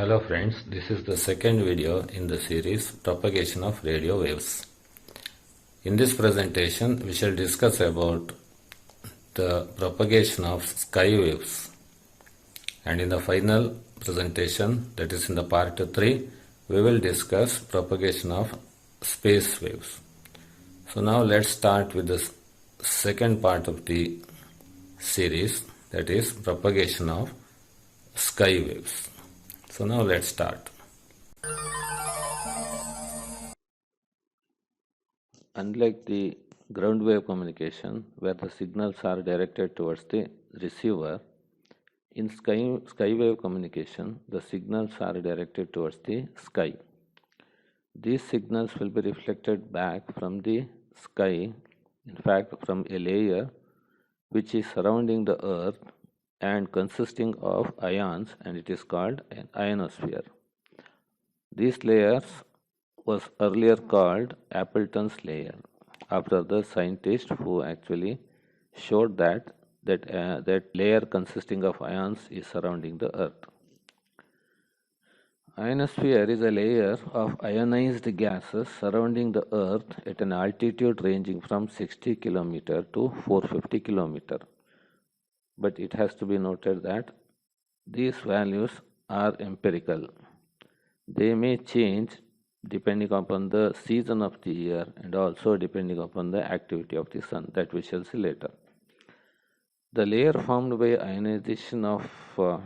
Hello friends, this is the second video in the series Propagation of Radio Waves. In this presentation, we shall discuss about the propagation of sky waves, and in the final presentation, that is in the part 3, we will discuss propagation of space waves. So now let's start with the second part of the series, that is propagation of sky waves. So now let's start. Unlike the ground wave communication, where the signals are directed towards the receiver, in sky wave communication, the signals are directed towards the sky. These signals will be reflected back from the sky, in fact from a layer which is surrounding the earth and consisting of ions, and it is called an ionosphere. These layers was earlier called Appleton's layer, after the scientist who actually showed that layer consisting of ions is surrounding the earth. Ionosphere is a layer of ionized gases surrounding the earth at an altitude ranging from 60 km to 450 km. But it has to be noted that these values are empirical. They may change depending upon the season of the year and also depending upon the activity of the sun, that we shall see later. The layer formed by ionization of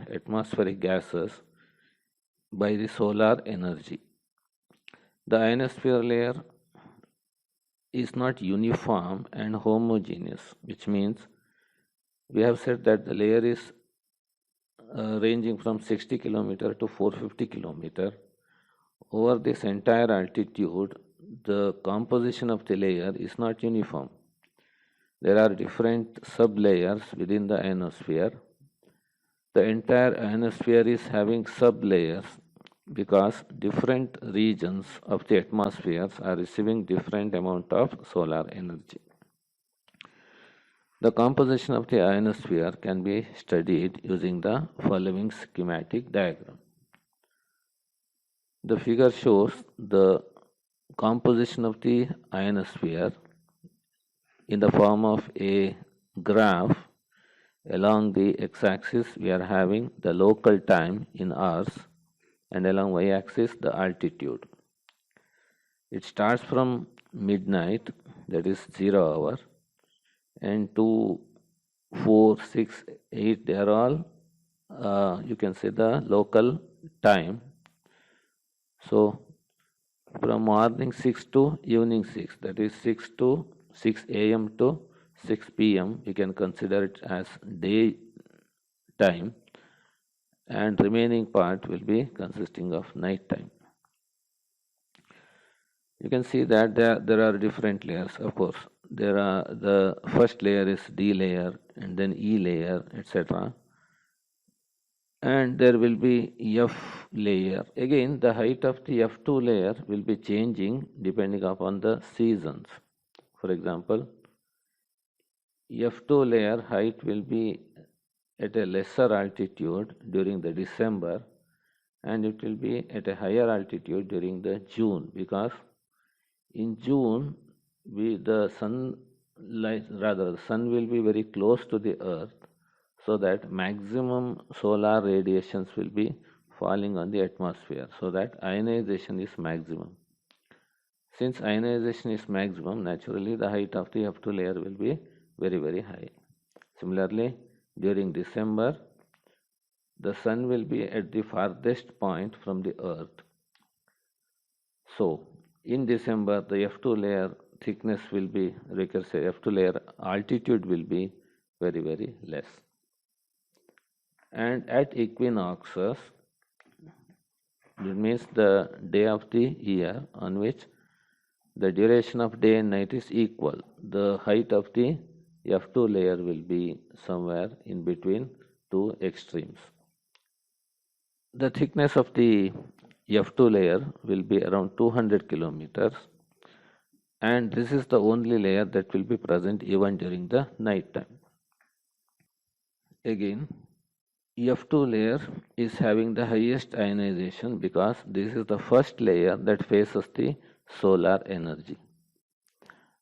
atmospheric gases by the solar energy. The ionosphere layer is not uniform and homogeneous, which means we have said that the layer is ranging from 60 km to 450 km. Over this entire altitude, the composition of the layer is not uniform. There are different sub-layers within the ionosphere. The entire ionosphere is having sub-layers because different regions of the atmospheres are receiving different amount of solar energy. The composition of the ionosphere can be studied using the following schematic diagram. The figure shows the composition of the ionosphere in the form of a graph. Along the x-axis we are having the local time in hours, and along y-axis the altitude. It starts from midnight, that is 0 hour, and 2, 4, 6, 8, they are all you can say the local time. So from morning 6 to evening 6, that is 6 a.m. to 6 p.m. we can consider it as day time, and remaining part will be consisting of night time. You can see that there are different layers. Of course, there are the first layer is D layer, and then E layer, etc. And there will be F layer. Again, the height of the F2 layer will be changing depending upon the seasons. For example, F2 layer height will be at a lesser altitude during the December, and it will be at a higher altitude during the June, because in June the sun will be very close to the earth, so that maximum solar radiations will be falling on the atmosphere, so that ionization is maximum. Since ionization is maximum, naturally the height of the F2 layer will be very, very high. Similarly, during December, the sun will be at the farthest point from the earth. So, in December, the F2 layer thickness will be, we can say F2 layer altitude will be very, very less. And at equinoxes, it means the day of the year on which the duration of day and night is equal, the height of the F2 layer will be somewhere in between two extremes. The thickness of the F2 layer will be around 200 kilometers, and this is the only layer that will be present even during the night time. Again, F2 layer is having the highest ionization because this is the first layer that faces the solar energy.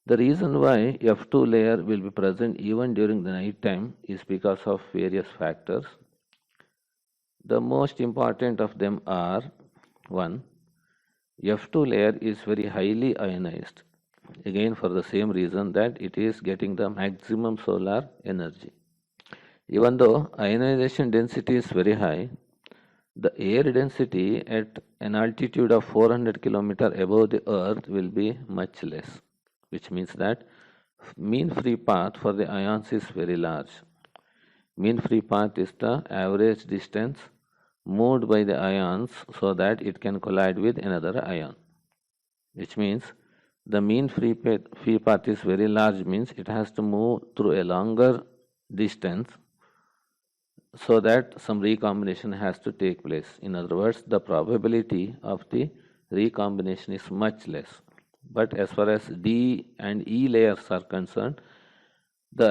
The reason why F2 layer will be present even during the night time is because of various factors. The most important of them are: 1. F2 layer is very highly ionized, again for the same reason that it is getting the maximum solar energy. Even though ionization density is very high, the air density at an altitude of 400 km above the earth will be much less, which means that mean free path for the ions is very large. Mean free path is the average distance moved by the ions so that it can collide with another ion, which means the mean free path is very large, means it has to move through a longer distance so that some recombination has to take place. In other words, the probability of the recombination is much less. But as far as D and E layers are concerned, the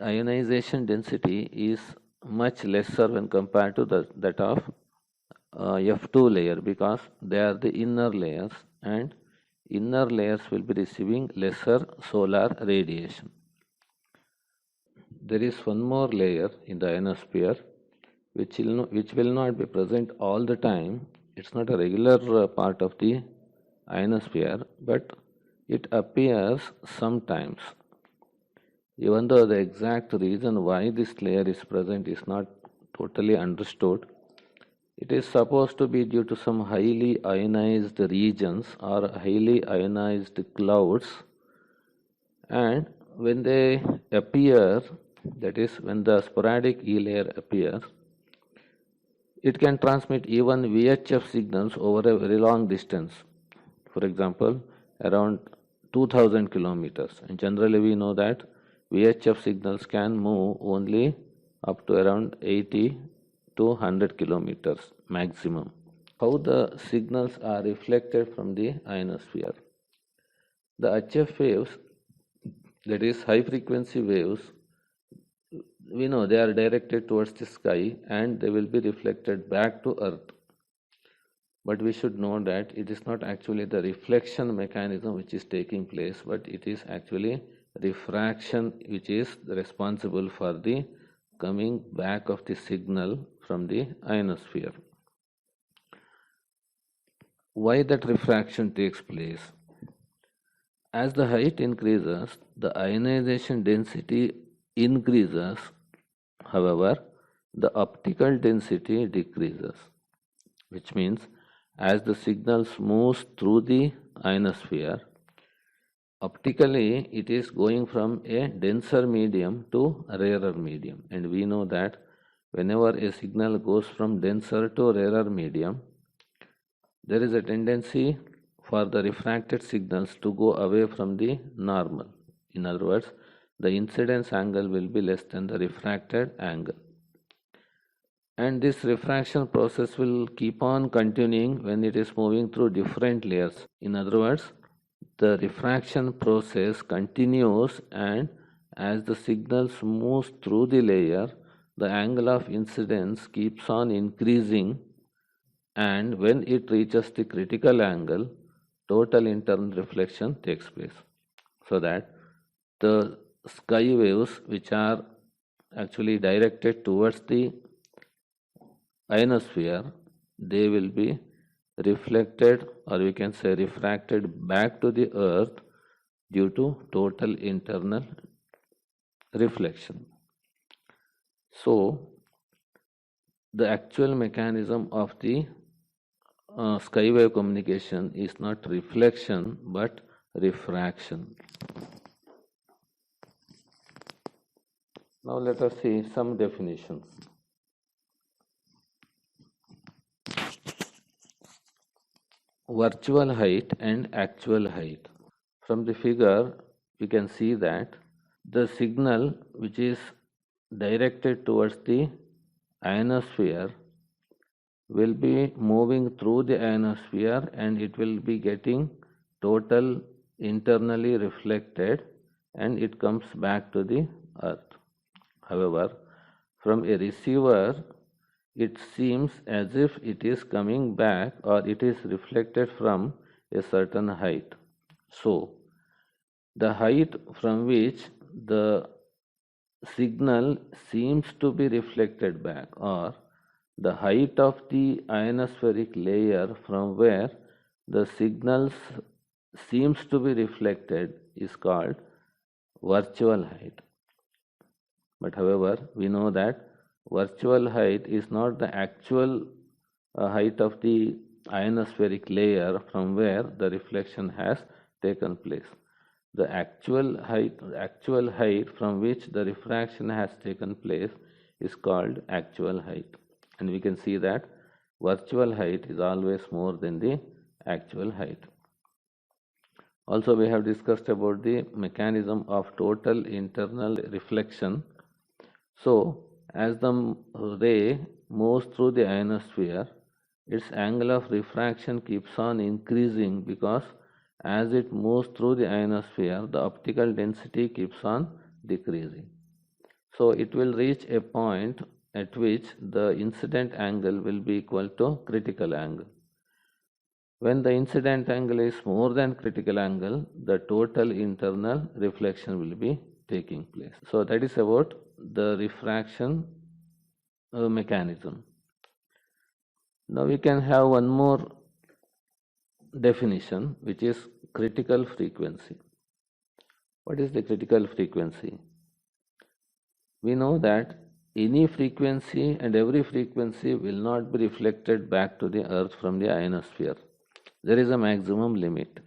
ionization density is much lesser when compared to that of F2 layer, because they are the inner layers, and inner layers will be receiving lesser solar radiation. There is one more layer in the ionosphere which will not be present all the time. It's not a regular part of the ionosphere, but it appears sometimes. Even though the exact reason why this layer is present is not totally understood, it is supposed to be due to some highly ionized regions or highly ionized clouds, and when they appear, that is, when the sporadic E layer appears, it can transmit even VHF signals over a very long distance. For example, around 2000 kilometers. And generally, we know that VHF signals can move only up to around 80 to 100 kilometers maximum. How the signals are reflected from the ionosphere? The HF waves, that is high frequency waves, we know they are directed towards the sky and they will be reflected back to earth. But we should know that it is not actually the reflection mechanism which is taking place, but it is actually refraction which is responsible for the coming back of the signal from the ionosphere. Why that refraction takes place? As the height increases, the ionization density increases. However, the optical density decreases, which means as the signals moves through the ionosphere, optically it is going from a denser medium to a rarer medium. And we know that whenever a signal goes from denser to rarer medium, there is a tendency for the refracted signals to go away from the normal. In other words, the incidence angle will be less than the refracted angle. And this refraction process will keep on continuing when it is moving through different layers. In other words, the refraction process continues, and as the signals move through the layer, the angle of incidence keeps on increasing, and when it reaches the critical angle, total internal reflection takes place. So that the sky waves which are actually directed towards the ionosphere, they will be reflected, or we can say refracted back to the earth due to total internal reflection. So the actual mechanism of the skywave communication is not reflection but refraction. Now let us see some definitions. Virtual height and actual height. From the figure, we can see that the signal which is directed towards the ionosphere will be moving through the ionosphere, and it will be getting total internally reflected, and it comes back to the earth. However, from a receiver, it seems as if it is coming back or it is reflected from a certain height. So, the height from which the signal seems to be reflected back, or the height of the ionospheric layer from where the signals seems to be reflected, is called virtual height. But however, we know that virtual height is not the actual height of the ionospheric layer from where the reflection has taken place. The actual height from which the refraction has taken place is called actual height. And we can see that virtual height is always more than the actual height. Also, we have discussed about the mechanism of total internal reflection. So, as the ray moves through the ionosphere, its angle of refraction keeps on increasing because as it moves through the ionosphere, the optical density keeps on decreasing. So, it will reach a point at which the incident angle will be equal to critical angle. When the incident angle is more than critical angle, the total internal reflection will be taking place. So, that is about the refraction mechanism. Now, we can have one more definition, which is critical frequency. What is the critical frequency? We know that any frequency and every frequency will not be reflected back to the earth from the ionosphere. There is a maximum limit.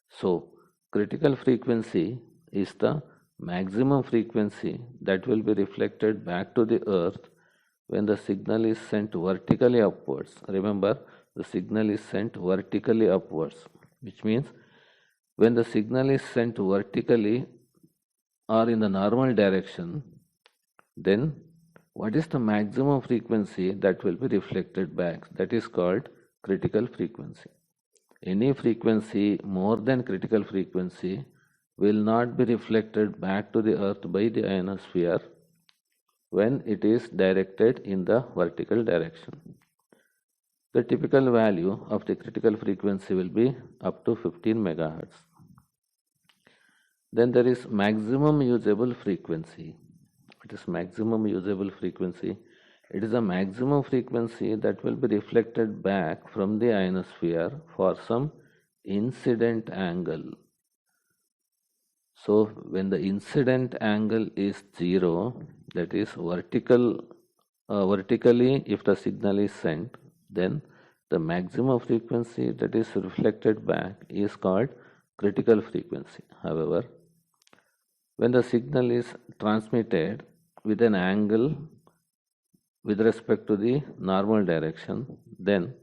So, critical frequency is the maximum frequency that will be reflected back to the earth when the signal is sent vertically upwards. Remember, the signal is sent vertically upwards, which means when the signal is sent vertically or in the normal direction, then what is the maximum frequency that will be reflected back? That is called critical frequency. Any frequency more than critical frequency will not be reflected back to the earth by the ionosphere when it is directed in the vertical direction. The typical value of the critical frequency will be up to 15 megahertz. Then there is maximum usable frequency. It is maximum usable frequency. It is a maximum frequency that will be reflected back from the ionosphere for some incident angle. So, when the incident angle is 0, that is vertically if the signal is sent, then the maximum frequency that is reflected back is called critical frequency. However, when the signal is transmitted with an angle with respect to the normal direction, then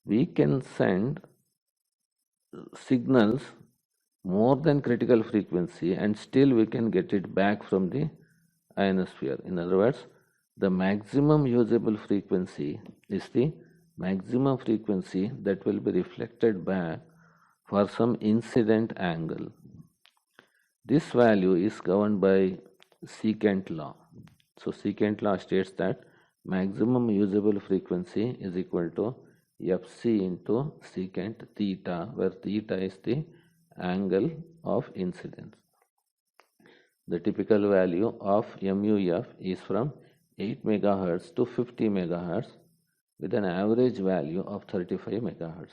we can send signals more than critical frequency and still we can get it back from the ionosphere. In other words, the maximum usable frequency is the maximum frequency that will be reflected back for some incident angle. This value is governed by secant law. So, secant law states that maximum usable frequency is equal to Fc into secant theta, where theta is the angle of incidence. The typical value of MUF is from 8 megahertz to 50 megahertz with an average value of 35 megahertz.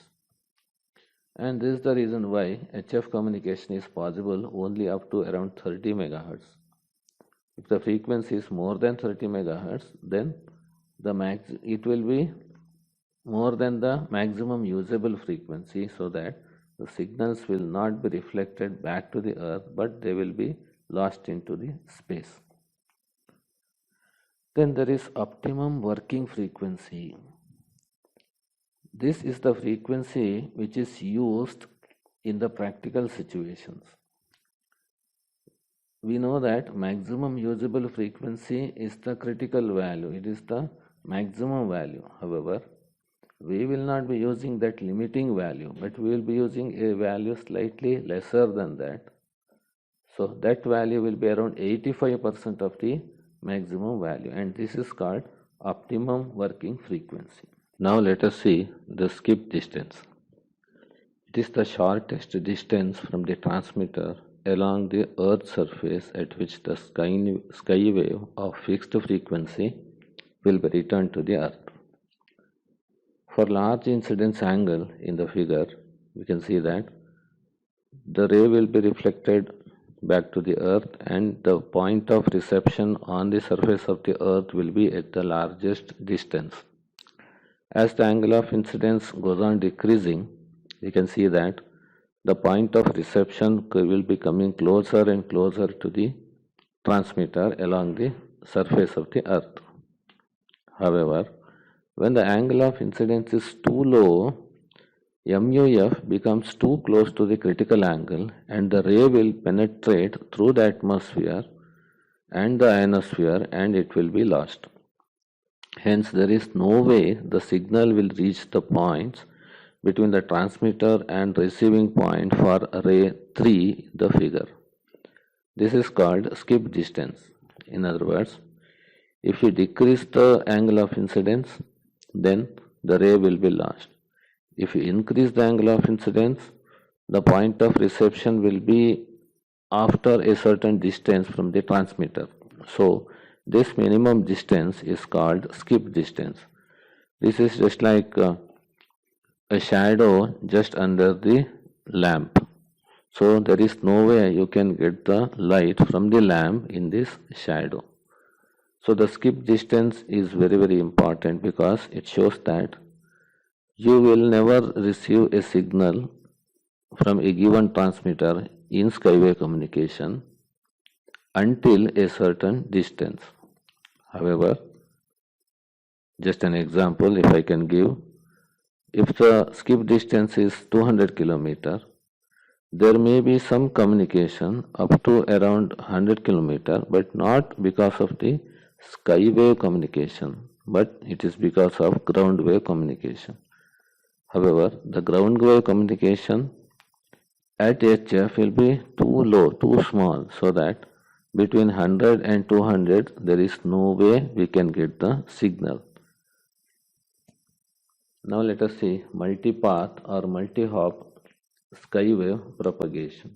And this is the reason why HF communication is possible only up to around 30 megahertz. If the frequency is more than 30 megahertz, then it will be more than the maximum usable frequency, so that the signals will not be reflected back to the earth, but they will be lost into the space. Then there is optimum working frequency. This is the frequency which is used in the practical situations. We know that maximum usable frequency is the critical value, it is the maximum value. However, we will not be using that limiting value, but we will be using a value slightly lesser than that. So that value will be around 85% of the maximum value, and this is called optimum working frequency. Now let us see the skip distance. It is the shortest distance from the transmitter along the Earth's surface at which the sky wave of fixed frequency will be returned to the Earth. For large incidence angle in the figure, we can see that the ray will be reflected back to the Earth and the point of reception on the surface of the Earth will be at the largest distance. As the angle of incidence goes on decreasing, we can see that the point of reception will be coming closer and closer to the transmitter along the surface of the Earth. However, when the angle of incidence is too low, MUF becomes too close to the critical angle and the ray will penetrate through the atmosphere and the ionosphere and it will be lost. Hence, there is no way the signal will reach the points between the transmitter and receiving point for ray 3, the figure. This is called skip distance. In other words, if you decrease the angle of incidence, then the ray will be lost. If you increase the angle of incidence, the point of reception will be after a certain distance from the transmitter. So, this minimum distance is called skip distance. This is just like a shadow just under the lamp. So, there is no way you can get the light from the lamp in this shadow. So, the skip distance is very, very important because it shows that you will never receive a signal from a given transmitter in skywave communication until a certain distance. However, just an example if I can give, if the skip distance is 200 km, there may be some communication up to around 100 km, but not because of the skywave communication, but it is because of ground wave communication. However, the ground wave communication at HF will be too low, too small, so that between 100 and 200 there is no way we can get the signal. Now let us see multipath or multi-hop skywave propagation.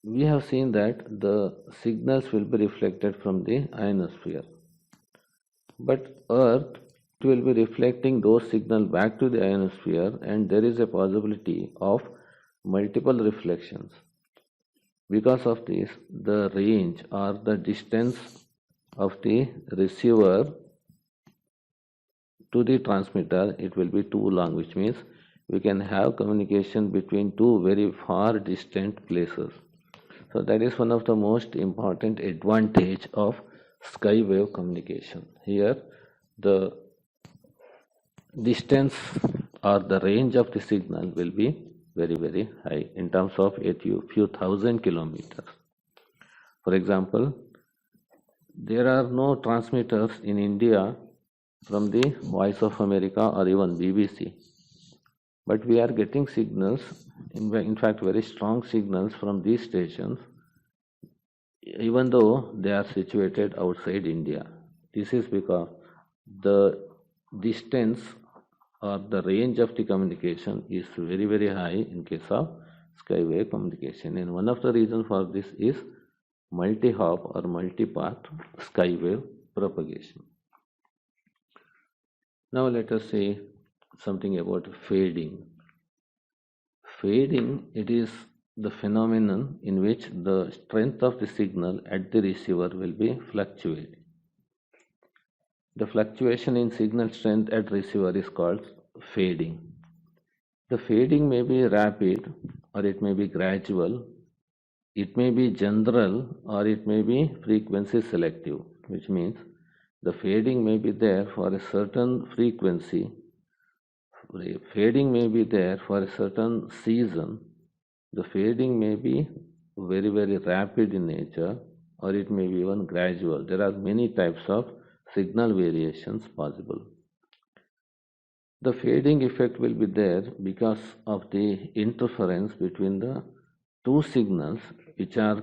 We have seen that the signals will be reflected from the ionosphere, but Earth will be reflecting those signals back to the ionosphere and there is a possibility of multiple reflections. Because of this, the range or the distance of the receiver to the transmitter, it will be too long, which means we can have communication between two very far distant places. So that is one of the most important advantage of skywave communication. Here, the distance or the range of the signal will be very, very high in terms of a few thousand kilometers. For example, there are no transmitters in India from the Voice of America or even BBC, but we are getting signals, in fact very strong signals from these stations, even though they are situated outside India. This is because the distance or the range of the communication is very, very high in case of skywave communication, and one of the reasons for this is multi-hop or multi-path skywave propagation. Now let us say something about fading. Fading, it is the phenomenon in which the strength of the signal at the receiver will be fluctuating. The fluctuation in signal strength at receiver is called fading. The fading may be rapid or it may be gradual, it may be general or it may be frequency selective, which means the fading may be there for a certain frequency, fading may be there for a certain season, the fading may be very, very rapid in nature or it may be even gradual. There are many types of signal variations possible. The fading effect will be there because of the interference between the two signals which are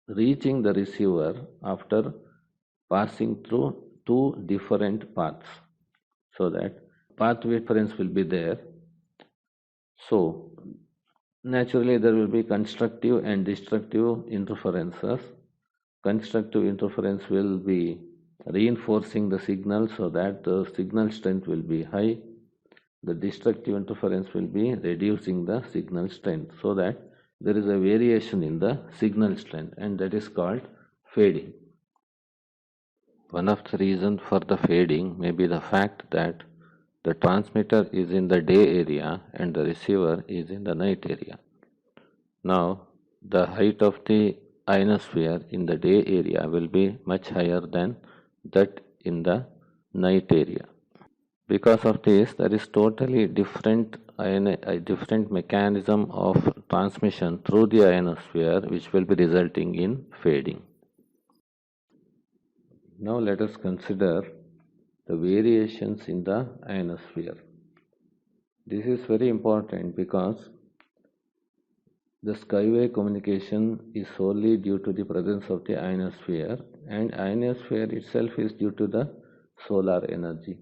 reaching the receiver after passing through two different paths, so that path difference will be there. So naturally there will be constructive and destructive interferences. Constructive interference will be reinforcing the signal so that the signal strength will be high. The destructive interference will be reducing the signal strength, so that there is a variation in the signal strength, and that is called fading. One of the reasons for the fading may be the fact that the transmitter is in the day area and the receiver is in the night area. Now, the height of the ionosphere in the day area will be much higher than that in the night area. Because of this, there is totally different mechanism of transmission through the ionosphere, which will be resulting in fading. Now let us consider the variations in the ionosphere. This is very important because the skywave communication is solely due to the presence of the ionosphere, and ionosphere itself is due to the solar energy.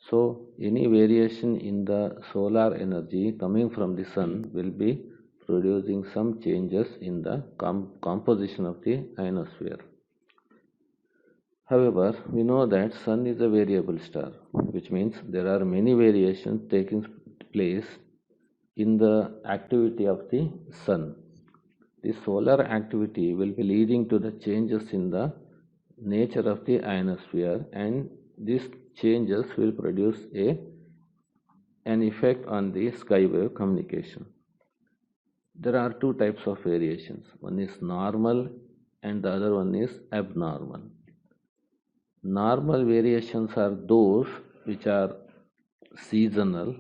So any variation in the solar energy coming from the sun will be producing some changes in the composition of the ionosphere. However, we know that sun is a variable star, which means there are many variations taking place in the activity of the sun. The solar activity will be leading to the changes in the nature of the ionosphere, and these changes will produce an effect on the skywave communication. There are two types of variations. One is normal and the other one is abnormal. Normal variations are those which are seasonal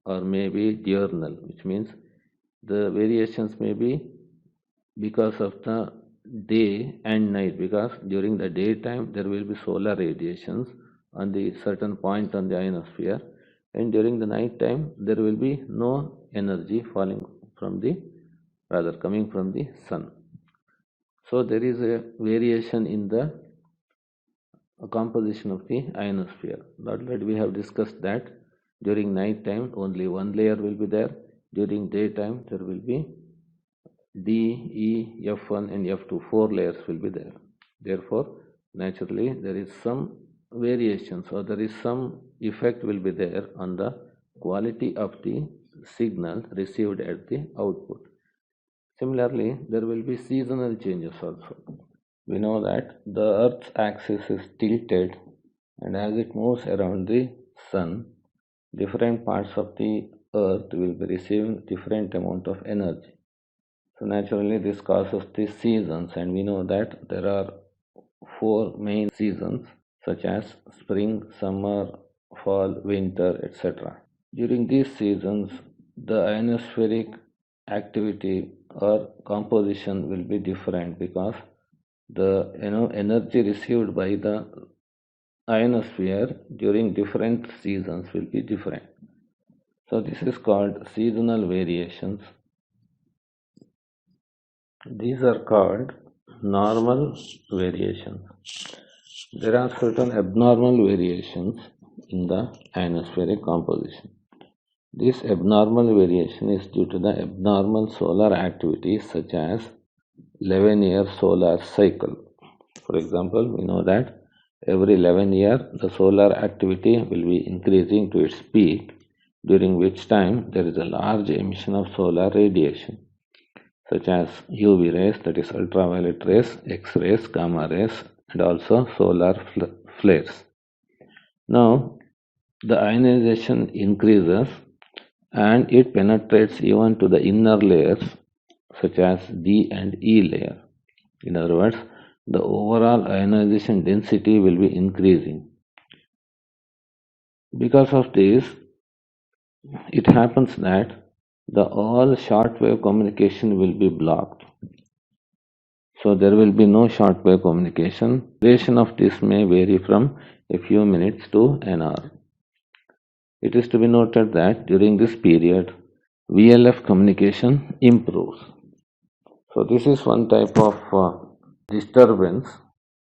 or maybe diurnal, which means the variations may be because of the day and night, because during the daytime there will be solar radiations on the certain point on the ionosphere, and during the night time there will be no energy coming from the sun. So there is a variation in the composition of the ionosphere. Already we have discussed that during night time only one layer will be there. During daytime there will be D, E, F1 and F2, 4 layers will be there. Therefore, naturally there is some variations, or there is some effect will be there on the quality of the signal received at the output. Similarly, there will be seasonal changes also. We know that the Earth's axis is tilted, and as it moves around the sun, different parts of the Earth will be receiving different amount of energy. So naturally this causes the seasons, and we know that there are 4 main seasons such as spring, summer, fall, winter, etc. During these seasons, the ionospheric activity or composition will be different, because the energy received by the ionosphere during different seasons will be different. So this is called seasonal variations. These are called normal variations. There are certain abnormal variations in the ionospheric composition. This abnormal variation is due to the abnormal solar activity, such as 11-year solar cycle. For example, we know that every 11 years the solar activity will be increasing to its peak, during which time there is a large emission of solar radiation, such as UV rays, that is ultraviolet rays, X-rays, gamma rays, and also solar flares. Now, the ionization increases and it penetrates even to the inner layers, such as D and E layer. In other words, the overall ionization density will be increasing. Because of this, it happens that the all shortwave communication will be blocked. So there will be no shortwave communication. Duration of this may vary from a few minutes to an hour. It is to be noted that during this period, VLF communication improves. So this is one type of disturbance.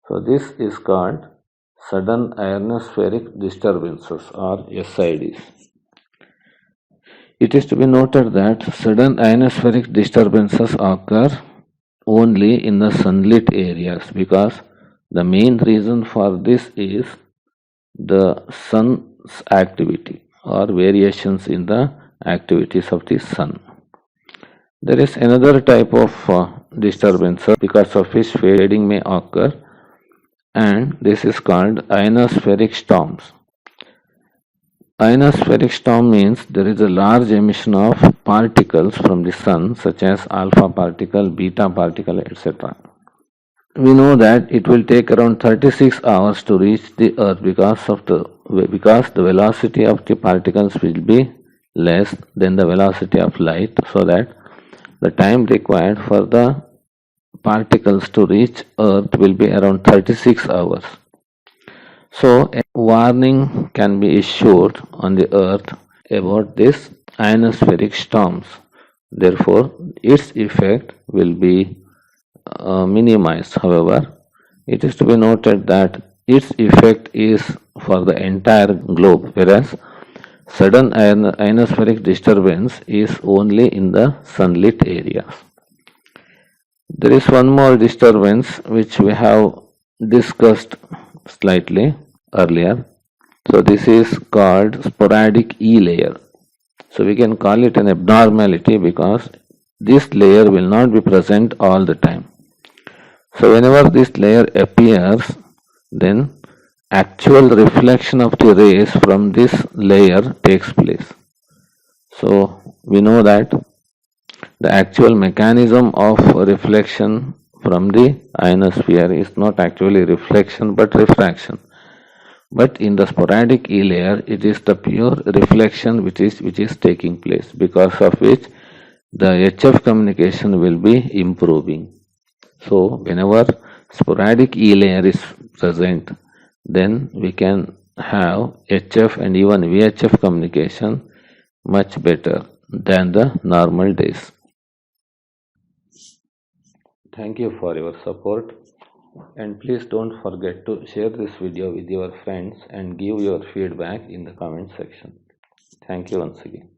So this is called sudden ionospheric disturbances or SIDs. It is to be noted that sudden ionospheric disturbances occur only in the sunlit areas because the main reason for this is the sun's activity or variations in the activities of the sun. There is another type of disturbances because of which fading may occur, and this is called ionospheric storms. Ionospheric storm means there is a large emission of particles from the sun, such as alpha particle, beta particle, etc. We know that it will take around 36 hours to reach the earth because the velocity of the particles will be less than the velocity of light, so that the time required for the particles to reach earth will be around 36 hours. So a warning can be issued on the earth about this ionospheric storms. Therefore, its effect will be minimized. However, it is to be noted that its effect is for the entire globe, whereas sudden ionospheric disturbance is only in the sunlit areas. There is one more disturbance which we have discussed slightly earlier. So this is called sporadic E layer. So we can call it an abnormality because this layer will not be present all the time. So whenever this layer appears, then actual reflection of the rays from this layer takes place. So we know that the actual mechanism of reflection from the ionosphere is not actually reflection but refraction. But in the sporadic E layer, it is the pure reflection which is taking place, because of which the HF communication will be improving. So whenever sporadic E layer is present, then we can have HF and even VHF communication much better than the normal days. Thank you for your support, and please don't forget to share this video with your friends and give your feedback in the comment section. Thank you once again.